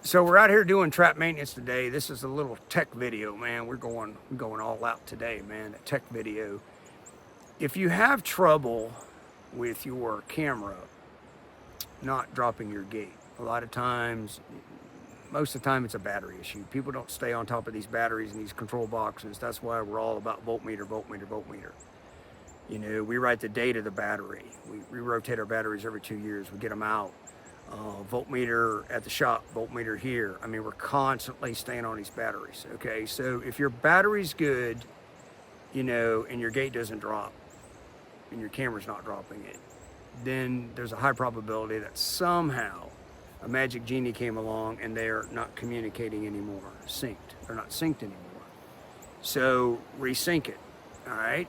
So we're out here doing trap maintenance today. This is a little tech video, man. We're going all out today, man. A tech video. If you have trouble with your camera not dropping your gate, a lot of times, most of the time it's a battery issue. People don't stay on top of these batteries and these control boxes. That's why we're all about voltmeter, voltmeter, voltmeter. You know, we write the date of the battery. We rotate our batteries every 2 years. We get them out. Voltmeter at the shop, voltmeter here. I mean, we're constantly staying on these batteries, okay? So if your battery's good, you know, and your gate doesn't drop, and your camera's not dropping it, then there's a high probability that somehow a magic genie came along and they're not communicating anymore, synced. They're not synced anymore. So resync it, all right?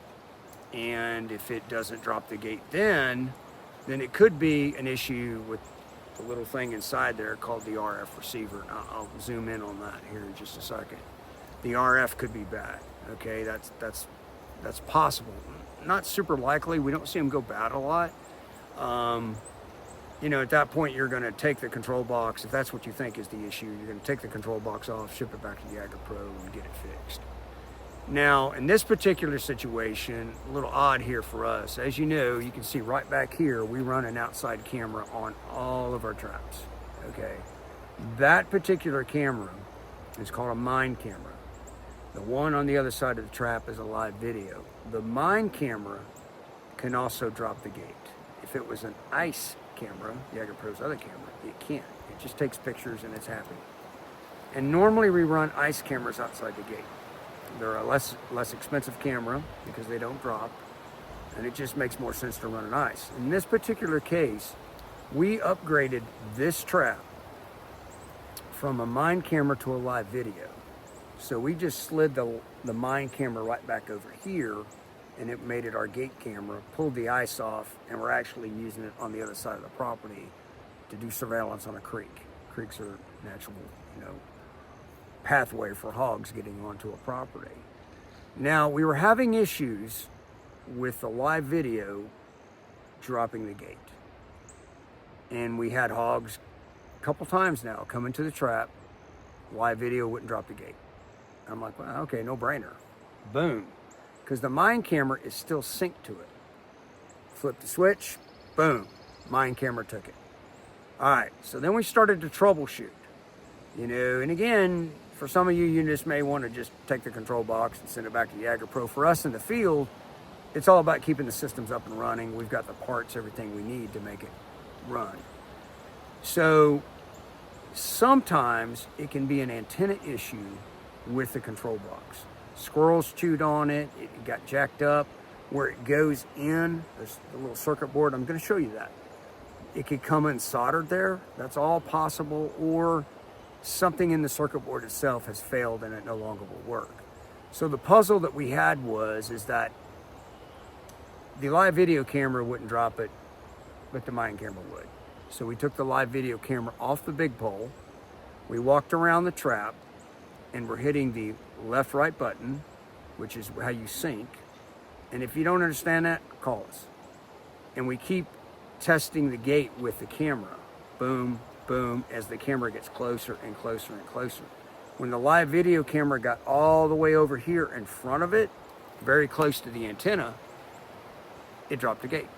And if it doesn't drop the gate then it could be an issue with the little thing inside there called the RF receiver. I'll zoom in on that here in just a second. The RF could be bad. Okay, that's possible. Not super likely. We don't see them go bad a lot. You know, at that point, you're going to take the control box. If that's what you think is the issue, you're going to take the control box off, ship it back to Jager Pro, and get it fixed. Now, in this particular situation, a little odd here for us. As you know, you can see right back here, we run an outside camera on all of our traps, okay? That particular camera is called a mine camera. The one on the other side of the trap is a live video. The mine camera can also drop the gate. If it was an ice camera, Jager Pro's other camera, it can't. It just takes pictures and it's happy. And normally we run ice cameras outside the gate. They're a less expensive camera because they don't drop, and it just makes more sense to run an ice. In this particular case, we upgraded this trap from a mine camera to a live video. So we just slid the mine camera right back over here, and it made it our gate camera, pulled the ice off, and we're actually using it on the other side of the property to do surveillance on a creek. Creeks are natural, you know, pathway for hogs getting onto a property. Now, we were having issues with the live video dropping the gate. And we had hogs a couple times now come into the trap, live video wouldn't drop the gate. I'm like, well, okay, no brainer. Boom. Because the mine camera is still synced to it. Flip the switch, boom, mine camera took it. All right, so then we started to troubleshoot. You know, and again, for some of you, you just may want to just take the control box and send it back to Jager Pro. For us in the field, it's all about keeping the systems up and running. We've got the parts, everything we need to make it run. So sometimes it can be an antenna issue with the control box. Squirrels chewed on it, it got jacked up. Where it goes in, there's the little circuit board, I'm going to show you that. It could come in soldered there, that's all possible, or something in the circuit board itself has failed and it no longer will work. So the puzzle that we had is that the live video camera wouldn't drop it, but the mine camera would. So we took the live video camera off the big pole, we walked around the trap, and we're hitting the left right button, which is how you sync. And if you don't understand that, call us. And we keep testing the gate with the camera. Boom, boom, as the camera gets closer and closer and closer. When the live video camera got all the way over here in front of it, very close to the antenna, it dropped the gate.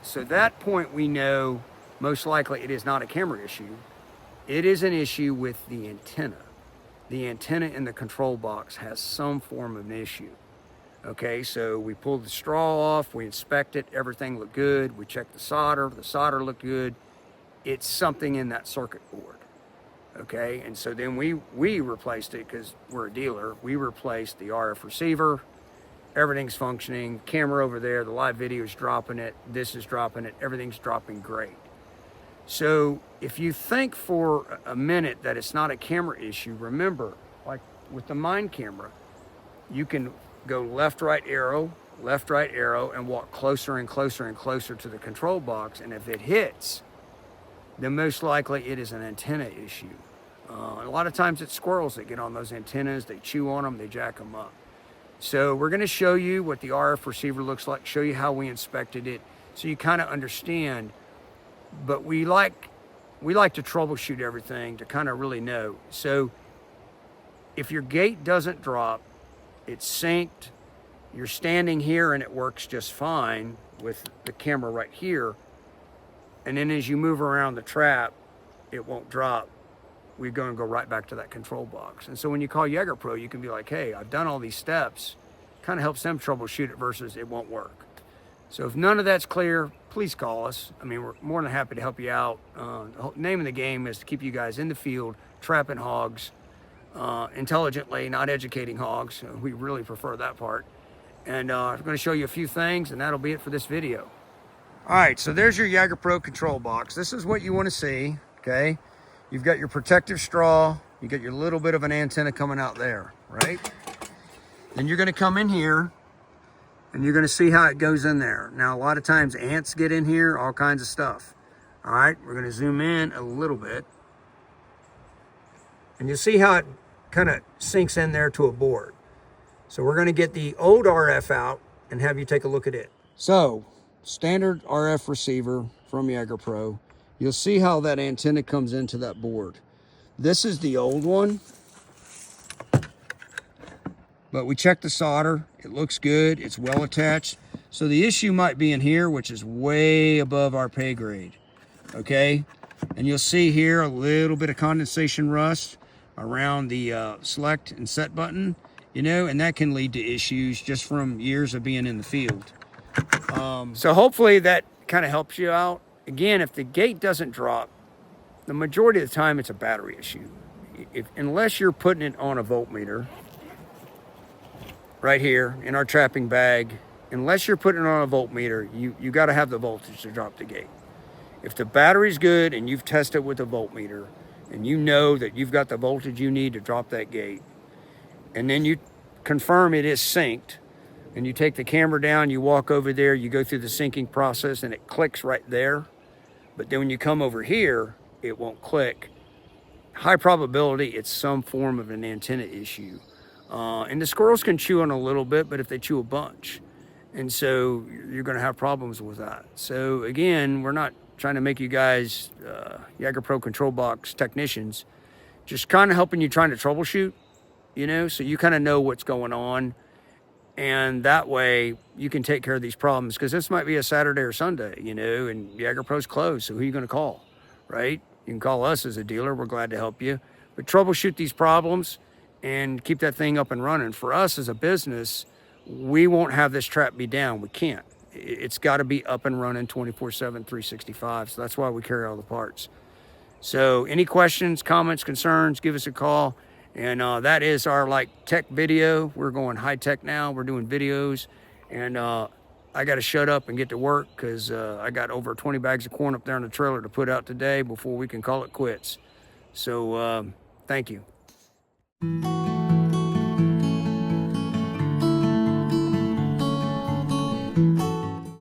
So at that point we know most likely it is not a camera issue. It is an issue with the antenna. The antenna in the control box has some form of an issue. Okay, so we pulled the straw off, we inspect it, everything looked good. We checked the solder looked good. It's something in that circuit board, okay? And so then we replaced it because we're a dealer. We replaced the RF receiver. Everything's functioning. Camera over there, the live video is dropping it. This is dropping it. Everything's dropping great. So if you think for a minute that it's not a camera issue, remember, like with the mine camera, you can go left, right arrow, and walk closer and closer and closer to the control box. And if it hits, then most likely it is an antenna issue. A lot of times it's squirrels that get on those antennas, they chew on them, they jack them up. So we're gonna show you what the RF receiver looks like, show you how we inspected it, so you kind of understand. But we like we like to troubleshoot everything to kind of really know. So if your gate doesn't drop, it's synced, you're standing here and it works just fine with the camera right here, and then as you move around the trap, it won't drop, we're going to go right back to that control box. And so when you call Jager Pro, you can be like, hey, I've done all these steps. Kind of helps them troubleshoot it versus it won't work. So if none of that's clear, please call us. I mean, we're more than happy to help you out. The name of the game is to keep you guys in the field, trapping hogs intelligently, not educating hogs. We really prefer that part. And I'm going to show you a few things, and that'll be it for this video. All right, so there's your Jager Pro control box. This is what you want to see, okay? You've got your protective straw. You got your little bit of an antenna coming out there, right? Then you're going to come in here, and you're going to see how it goes in there. Now, a lot of times ants get in here, all kinds of stuff. All right, we're going to zoom in a little bit. And you'll see how it kind of sinks in there to a board. So we're going to get the old RF out and have you take a look at it. So, standard RF receiver from Jager Pro. You'll see how that antenna comes into that board. This is the old one. But we checked the solder. It looks good. It's well attached. So the issue might be in here, which is way above our pay grade. Okay? And you'll see here a little bit of condensation rust around the select and set button. You know, and that can lead to issues just from years of being in the field. So hopefully that kind of helps you out. Again, if the gate doesn't drop, the majority of the time it's a battery issue. Unless you're putting it on a voltmeter, right here in our trapping bag, unless you're putting it on a voltmeter, you got to have the voltage to drop the gate. If the battery's good and you've tested with a voltmeter, and you know that you've got the voltage you need to drop that gate, and then you confirm it is synced, and you take the camera down, you walk over there, you go through the syncing process, and it clicks right there. But then when you come over here, it won't click. High probability it's some form of an antenna issue. And the squirrels can chew on a little bit, but if they chew a bunch. And so you're going to have problems with that. So again, we're not trying to make you guys Jager Pro control box technicians, just kind of helping you trying to troubleshoot, you know, so you kind of know what's going on. And that way you can take care of these problems, because this might be a Saturday or Sunday, you know, and Jager Pro's closed. So who are you going to call, right? You can call us as a dealer. We're glad to help you. But troubleshoot these problems and keep that thing up and running. For us as a business, we won't have this trap be down. We can't. It's got to be up and running 24/7, 365. So that's why we carry all the parts. So any questions, comments, concerns, give us a call. And that is our tech video. We're going high tech now. We're doing videos. And I got to shut up and get to work, because I got over 20 bags of corn up there in the trailer to put out today before we can call it quits. So thank you.